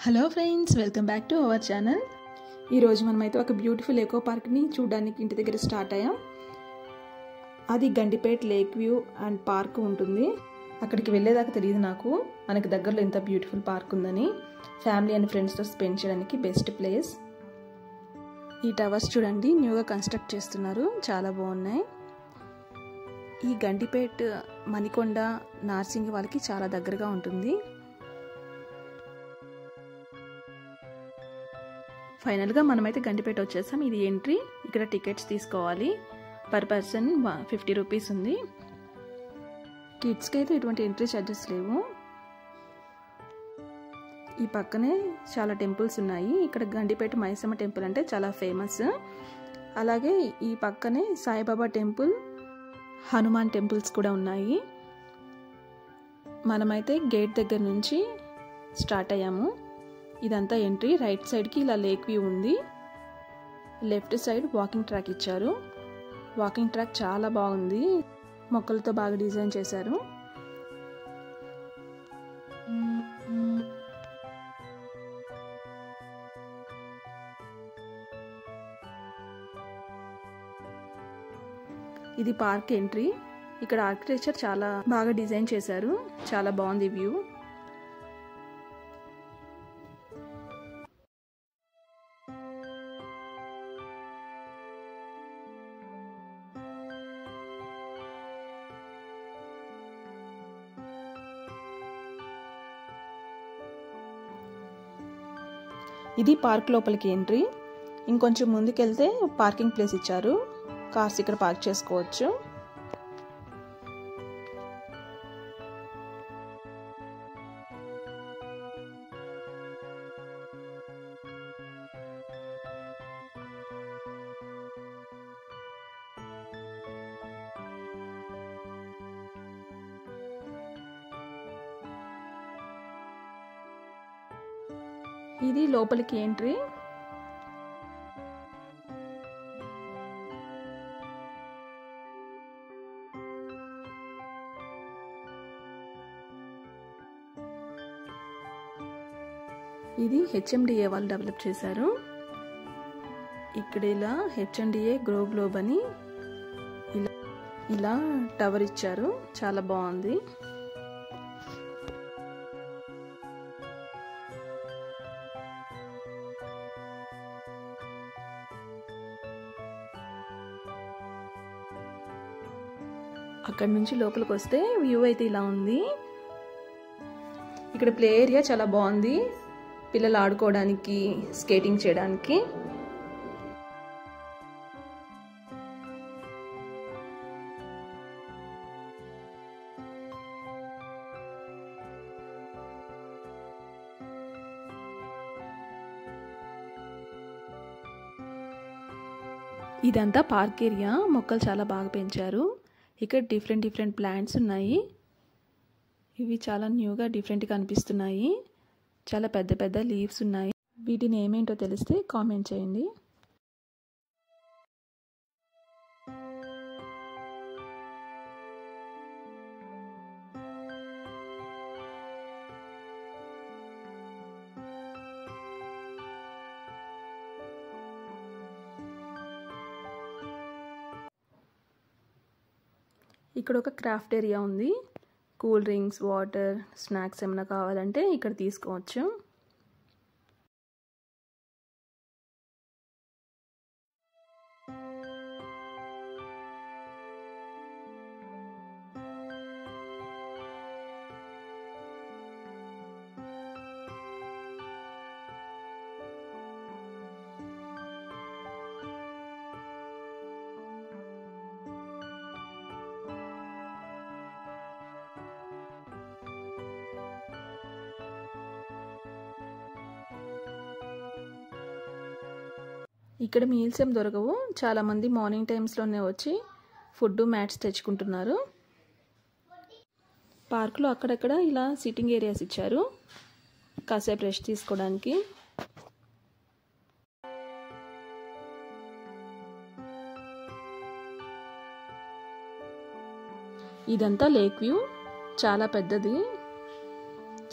Hello friends, welcome back to our channel. ఈరోజు మనమైతే ఒక బ్యూటిఫుల్ ఎకో పార్క్ని చూడడానికి ఇంటి దగ్గర స్టార్ట్ అయ్యాం. అది Gandipet lake view and park ఉంటుంది. అక్కడికి వెళ్ళేదాకా తెలియదు నాకు మనకి దగ్గరలో ఇంత బ్యూటిఫుల్ పార్క్ ఉందని. ఫ్యామిలీ అండ్ ఫ్రెండ్స్తో స్పెండ్ చేయడానికి బెస్ట్ ప్లేస్. ఈ టవర్స్ చూడండి, న్యూగా కన్స్ట్రక్ట్ చేస్తున్నారు, చాలా బాగున్నాయి. ఈ గండిపేట్ మణికొండ నార్సింగి వాళ్ళకి చాలా దగ్గరగా ఉంటుంది. ఫైనల్గా మనమైతే గండిపేట వచ్చేసాం. ఇది ఎంట్రీ. ఇక్కడ టికెట్స్ తీసుకోవాలి. పర్ పర్సన్ 50 రూపీస్ ఉంది. కిడ్స్కి అయితే ఎటువంటి ఎంట్రీ ఛార్జెస్ లేవు. ఈ పక్కనే చాలా టెంపుల్స్ ఉన్నాయి. ఇక్కడ గండిపేట మైసమ్మ టెంపుల్ అంటే చాలా ఫేమస్. అలాగే ఈ పక్కనే సాయిబాబా టెంపుల్, హనుమాన్ టెంపుల్స్ కూడా ఉన్నాయి. మనమైతే గేట్ దగ్గర నుంచి స్టార్ట్ అయ్యాము. ఇదంతా ఎంట్రీ. రైట్ సైడ్కి ఇలా లేక్ వ్యూ ఉంది. లెఫ్ట్ సైడ్ వాకింగ్ ట్రాక్ ఇచ్చారు. వాకింగ్ ట్రాక్ చాలా బాగుంది, మొక్కలతో బాగా డిజైన్ చేశారు. ఇది పార్క్ ఎంట్రీ. ఇక్కడ ఆర్కిటెక్చర్ చాలా బాగా డిజైన్ చేశారు, చాలా బాగుంది వ్యూ. ఇది పార్క్ లోపలికి ఎంట్రీ. ఇంకొంచెం ముందుకెళ్తే పార్కింగ్ ప్లేస్ ఇచ్చారు. కార్స్ ఇక్కడ పార్క్ చేసుకోవచ్చు. ఇది లోపలికి ఎంట్రీ. ఇది హెచ్ఎండిఏ వాళ్ళు డెవలప్ చేశారు. ఇక్కడ ఇలా హెచ్ఎండిఏ గ్రో గ్లోబ్ అని ఇలా టవర్ ఇచ్చారు, చాలా బాగుంది. అక్కడ నుంచి లోపలికి వస్తే వ్యూ అయితే ఇలా ఉంది. ఇక్కడ ప్లే ఏరియా చాలా బాగుంది, పిల్లలు ఆడుకోవడానికి, స్కేటింగ్ చేయడానికి. ఇదంతా పార్క్ ఏరియా. మొక్కలు చాలా బాగా పెంచారు. ఇక్కడ డిఫరెంట్ ప్లాంట్స్ ఉన్నాయి. ఇవి చాలా న్యూగా డిఫరెంట్గా అనిపిస్తున్నాయి. చాలా పెద్ద లీవ్స్ ఉన్నాయి. వీటిని ఏమేంటో తెలిస్తే కామెంట్ చేయండి. ఇక్కడ ఒక క్రాఫ్ట్ ఏరియా ఉంది. కూల్ డ్రింక్స్, వాటర్, స్నాక్స్ ఏమైనా కావాలంటే ఇక్కడ తీసుకోవచ్చు. ఇక్కడ మీల్స్ ఏం దొరకవు. చాలామంది మార్నింగ్ టైమ్స్లోనే వచ్చి ఫుడ్, మ్యాట్స్ తెచ్చుకుంటున్నారు. పార్క్లో అక్కడక్కడ ఇలా సిట్టింగ్ ఏరియాస్ ఇచ్చారు, కాసేపు రెస్ట్ తీసుకోవడానికి. ఇదంతా లేక్ వ్యూ, చాలా పెద్దది.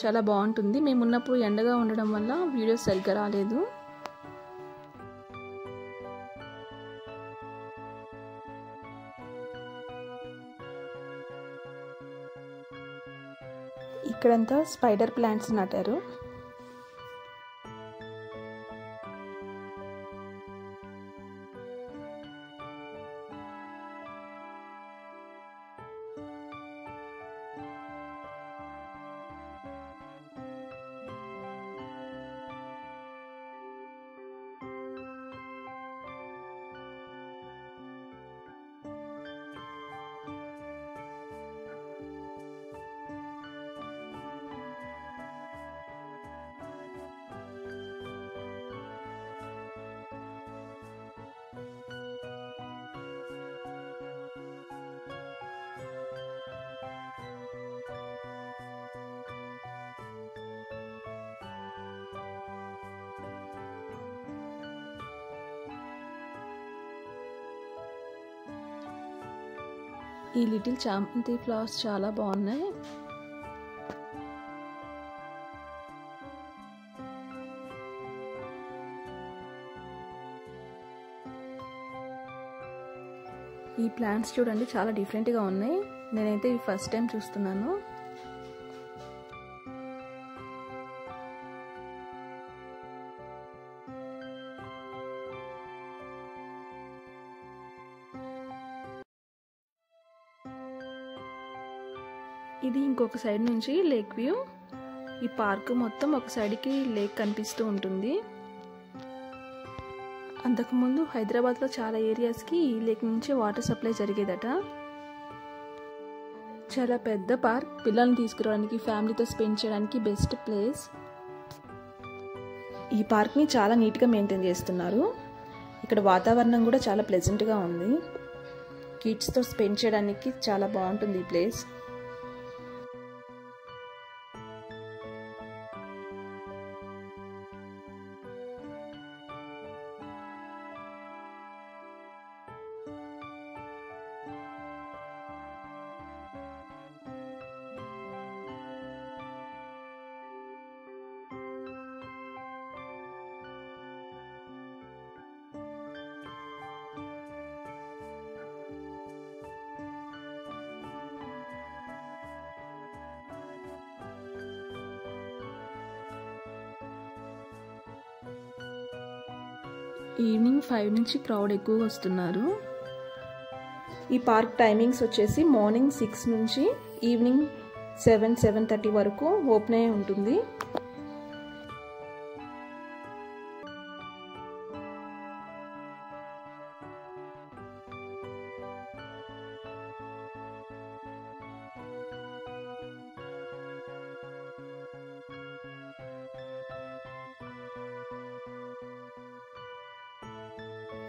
చాలా బాగుంటుంది. మేము ఉన్నప్పుడు ఎండగా ఉండడం వల్ల వీడియోస్ సరిగ్గా రాలేదు. ఇక్కడంతా స్పైడర్ ప్లాంట్స్ నాటారు. ఈ లిటిల్ చామంతి ఫ్లవర్స్ చాలా బాగున్నాయి. ఈ ప్లాంట్స్ చూడండి చాలా డిఫరెంట్గా ఉన్నాయి. నేనైతే ఈ ఫస్ట్ టైం చూస్తున్నాను. ఇది ఇంకొక సైడ్ నుంచి లేక్ వ్యూ. ఈ పార్క్ మొత్తం ఒక సైడ్కి లేక్ కనిపిస్తూ ఉంటుంది. అంతకుముందు హైదరాబాద్లో చాలా ఏరియాస్కి ఈ లేక్ నుంచి వాటర్ సప్లై జరిగేదట. చాలా పెద్ద పార్క్. పిల్లల్ని తీసుకురావడానికి, ఫ్యామిలీతో స్పెండ్ చేయడానికి బెస్ట్ ప్లేస్. ఈ పార్క్ని చాలా నీట్గా మెయింటైన్ చేస్తున్నారు. ఇక్కడ వాతావరణం కూడా చాలా ప్లెజెంట్గా ఉంది. కిడ్స్తో స్పెండ్ చేయడానికి చాలా బాగుంటుంది ఈ ప్లేస్. ఈవినింగ్ 5 నుంచి క్రౌడ్ ఎక్కువగా వస్తున్నారు. ఈ పార్క్ టైమింగ్స్ వచ్చేసి మార్నింగ్ 6 నుంచి ఈవినింగ్ 7-7:30 వరకు ఓపెన్ అయి ఉంటుంది.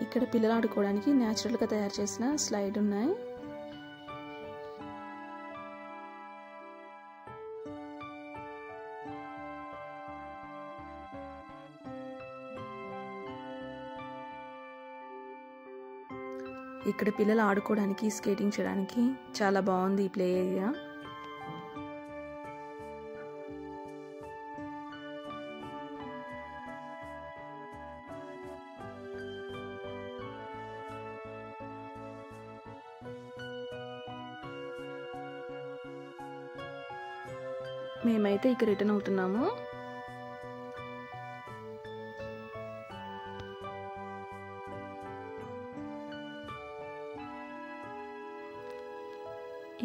ఇక్కడ పిల్లలు ఆడుకోవడానికి న్యాచురల్గా తయారు చేసిన స్లైడ్ ఉన్నాయి. ఇక్కడ పిల్లలు ఆడుకోవడానికి, స్కేటింగ్ చేయడానికి చాలా బాగుంది ఈ ప్లే ఏరియా. మేమైతే ఇక రిటర్న్ అవుతున్నాము.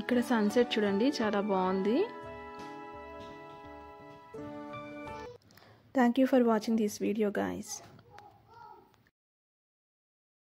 ఇక్కడ సన్సెట్ చూడండి చాలా బాగుంది. Thank you for watching this video guys.